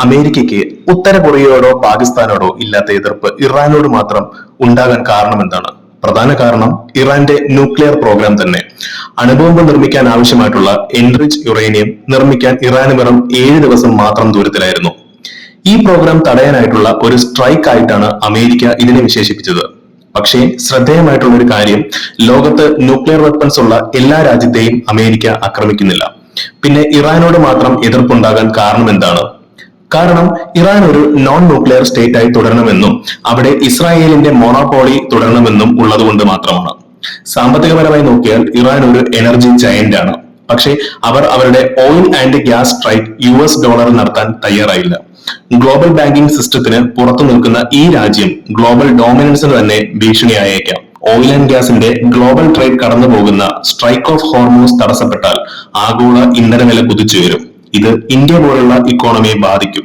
അമേരിക്കയ്ക്ക് ഉത്തര കൊറിയയോടോ പാകിസ്ഥാനോടോ ഇല്ലാത്ത എതിർപ്പ് ഇറാനോട് മാത്രം ഉണ്ടാകാൻ കാരണം എന്താണ്? പ്രധാന കാരണം ഇറാന്റെ ന്യൂക്ലിയർ പ്രോഗ്രാം തന്നെ. അണുബോംബ് നിർമ്മിക്കാൻ ആവശ്യമായിട്ടുള്ള എൻറിച്ച് യുറേനിയം നിർമ്മിക്കാൻ ഇറാന് വെറും 7 ദിവസം മാത്രം ദൂരത്തിലായിരുന്നു. ഈ പ്രോഗ്രാം തടയാനായിട്ടുള്ള ഒരു സ്ട്രൈക്ക് ആയിട്ടാണ് അമേരിക്ക ഇതിനെ വിശേഷിപ്പിച്ചത്. പക്ഷേ ശ്രദ്ധേയമായിട്ടുള്ള ഒരു കാര്യം, ലോകത്ത് ന്യൂക്ലിയർ വെപ്പൺസ് ഉള്ള എല്ലാ രാജ്യത്തെയും അമേരിക്ക ആക്രമിക്കുന്നില്ല. പിന്നെ ഇറാനോട് മാത്രം എതിർപ്പുണ്ടാകാൻ കാരണം എന്താണ്? കാരണം ഇറാൻ ഒരു നോൺ ന്യൂക്ലിയർ സ്റ്റേറ്റ് ആയി തുടരണമെന്നും അവിടെ ഇസ്രായേലിന്റെ മോണോപോളി തുടരണമെന്നും ഉള്ളതുകൊണ്ട് മാത്രമാണ്. സാമ്പത്തികപരമായി നോക്കിയാൽ ഇറാൻ ഒരു എനർജി ജയന്റ് ആണ്. പക്ഷേ അവർ അവരുടെ oil and gas strike US$ നടത്താൻ തയ്യാറായില്ല. ഗ്ലോബൽ ബാങ്കിംഗ് സിസ്റ്റത്തിന് പുറത്തു നിൽക്കുന്ന ഈ രാജ്യം ഗ്ലോബൽ ഡോമിനൻസിന് തന്നെ ഭീഷണിയായേക്കാം. ഓയിൽ ആൻഡ് ഗ്യാസിന്റെ ഗ്ലോബൽ ട്രേഡ് കടന്നു പോകുന്ന സ്ട്രൈക്ക് ഓഫ് ഹോർമൂസ് തടസ്സപ്പെട്ടാൽ ആഗോള ഇന്ധനവില കുതിച്ചുയരും. ഇത് ഇന്ത്യ പോലുള്ള ഇക്കോണമിയെ ബാധിക്കും.